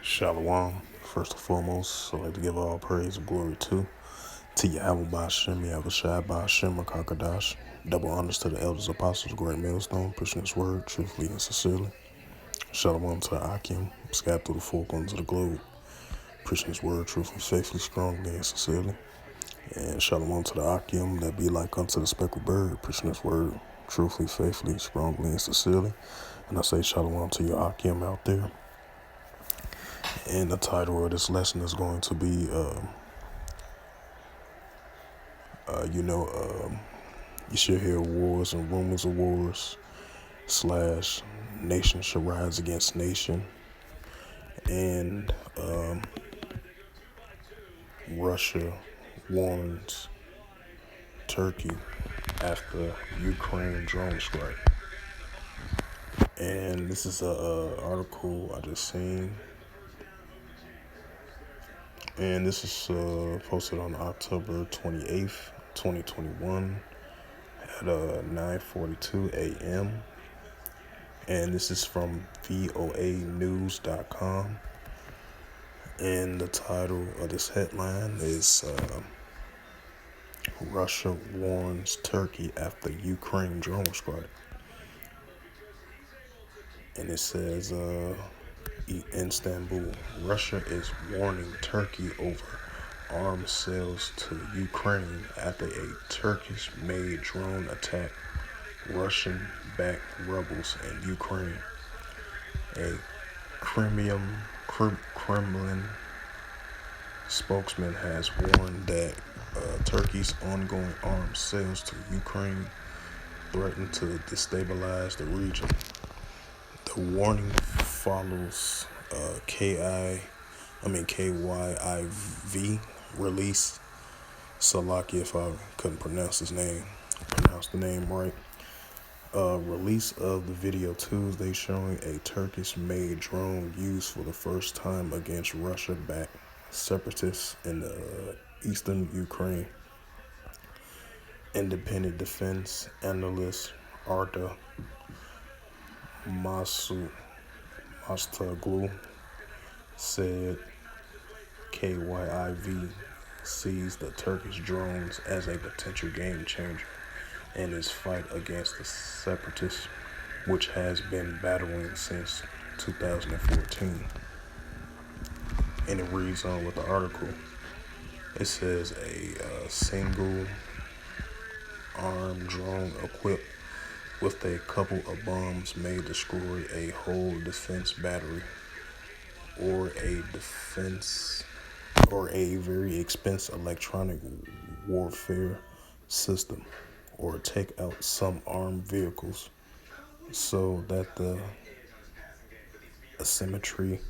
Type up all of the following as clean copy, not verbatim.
Shalom. First and foremost, I'd like to give all praise and glory to Yahweh Ba'Shem, Yahushua Ba'Shem, Kakadash. Double honors to the elders, apostles, great millstone, pushing his word truthfully and sincerely. Shalom to the Akim, scattered through the four corners of the globe, preaching his word truthfully, faithfully, strongly, and sincerely. And shalom to the Akim that be like unto the speckled bird, preaching his word truthfully, faithfully, strongly, and sincerely. And I say shalom to your Akim out there. And the title of this lesson is going to be, you should hear wars and rumors of wars, / nation should rise against nation, and Russia warns Turkey after Ukraine drone strike. And this is a article I just seen, and this is posted on October 28th, 2021 at 9:42 a.m. And this is from voanews.com. And the title of this headline is Russia warns Turkey after Ukraine drone strike. And it says Istanbul, Russia is warning Turkey over arms sales to Ukraine after a Turkish-made drone attacked Russian-backed rebels in Ukraine. A Kremlin spokesman has warned that Turkey's ongoing arms sales to Ukraine threaten to destabilize the region. The warning follows KYIV release. Salaki, if I couldn't pronounce the name right. Release of the video Tuesday showing a Turkish-made drone used for the first time against Russia-backed separatists in eastern Ukraine. Independent defense analyst Arda Mastaglu said KYIV sees the Turkish drones as a potential game changer in its fight against the separatists, which has been battling since 2014. And it reads on with the article. It says a single armed drone equipped with a couple of bombs may destroy a whole defense battery or a very expensive electronic warfare system, or take out some armed vehicles, so that the asymmetry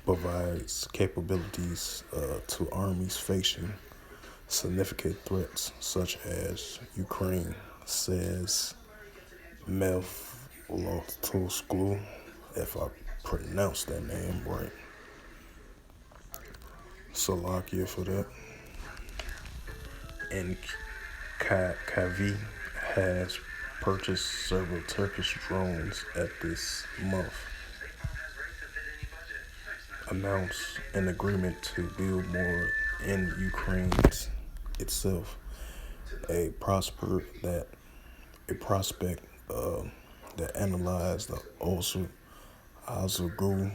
provides capabilities to armies facing significant threats such as Ukraine, says Mevlotoglu, if I pronounced that name right. Salakia for that. And Kavi has purchased several Turkish drones at this month. Announced an agreement to build more in Ukraine itself. A prospect that analyzed the also Azagul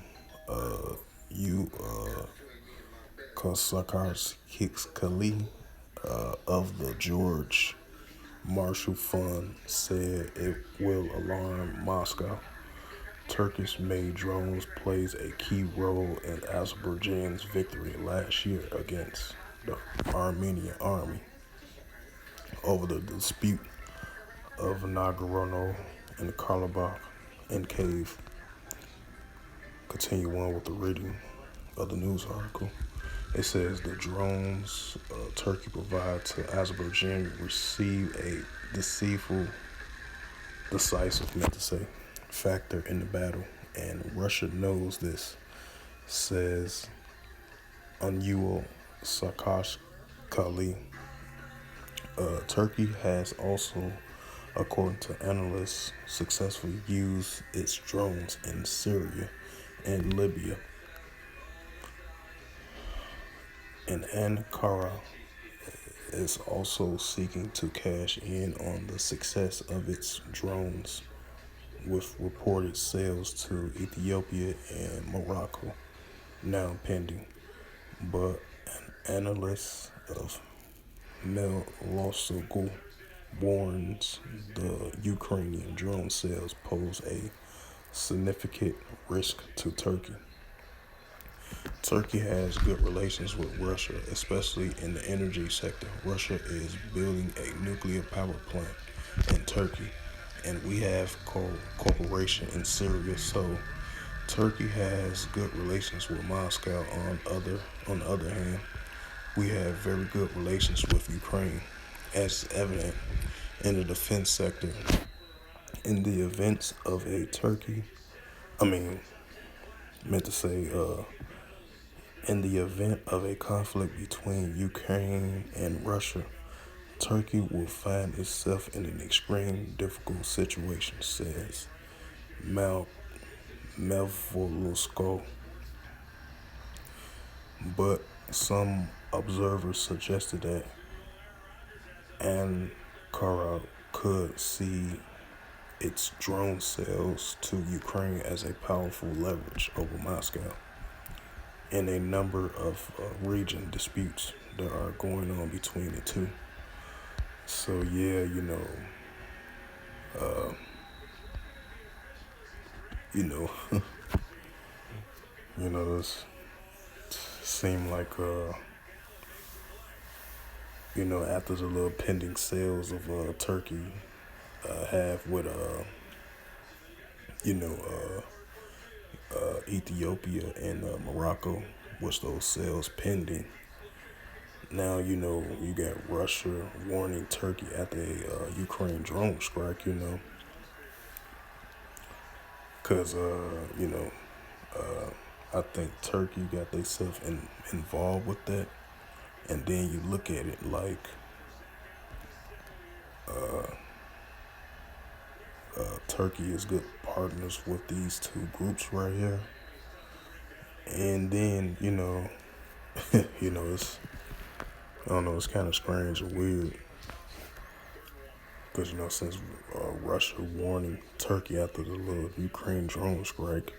Kosakarskali of the George Marshall Fund said it will alarm Moscow. Turkish-made drones plays a key role in Azerbaijan's victory last year against the Armenian army over the dispute of Nagorno and Karabakh enclave. Continue on with the reading of the news article. It says the drones Turkey provided to Azerbaijan received a decisive factor in the battle, and Russia knows this, says Anul Saakashvili. Turkey has also, according to analysts, successfully used its drones in Syria and Libya. And Ankara is also seeking to cash in on the success of its drones, with reported sales to Ethiopia and Morocco now pending. But an analyst of Melosoglu warns the Ukrainian drone sales pose a significant risk to Turkey. Turkey has good relations with Russia, especially in the energy sector. Russia is building a nuclear power plant in Turkey, and we have cooperation in Syria. So Turkey has good relations with Moscow. On the other hand, we have very good relations with Ukraine, as evident in the defense sector. In the events of a Turkey, I mean, meant to say, in the event of a conflict between Ukraine and Russia, Turkey will find itself in an extreme difficult situation, says Mal Melvolusko. But some observers suggested that Ankara could see its drone sales to Ukraine as a powerful leverage over Moscow in a number of region disputes that are going on between the two. So yeah, you know, this seemed like after the little pending sales of Turkey have with you know, Ethiopia and Morocco, which those sales pending. Now, you got Russia warning Turkey after a Ukraine drone strike, because, I think Turkey got themselves involved with that. And then you look at it like Turkey is good partners with these two groups right here. And then, it's, I don't know, it's kind of strange and weird. Because, since Russia warning Turkey after the little Ukraine drone strike,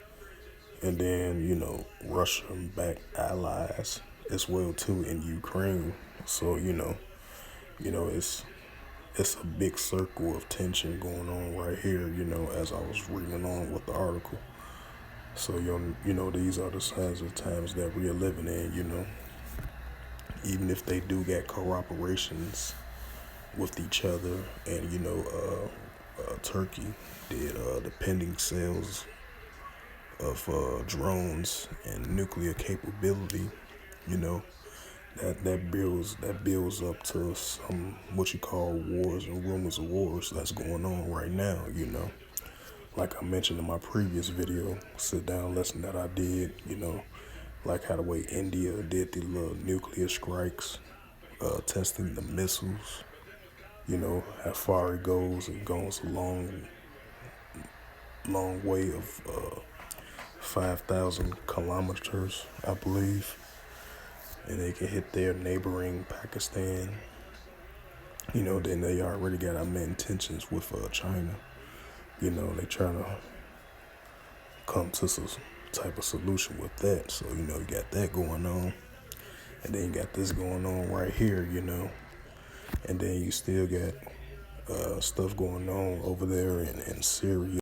and then, Russia back allies as well, too, in Ukraine. So, it's a big circle of tension going on right here, as I was reading on with the article. So, these are the signs of times that we are living in, even if they do get cooperations with each other. And, Turkey did the pending sales of drones and nuclear capability, that builds up to some what you call wars and rumors of wars that's going on right now, Like I mentioned in my previous video, sit down lesson that I did, like how the way India did the little nuclear strikes, testing the missiles, how far it goes. It goes a long way of 5,000 kilometers, I believe. And they can hit their neighboring Pakistan. Then they already got intentions with China. They trying to come to some type of solution with that. So, you got that going on. And then you got this going on right here, And then you still got stuff going on over there in Syria.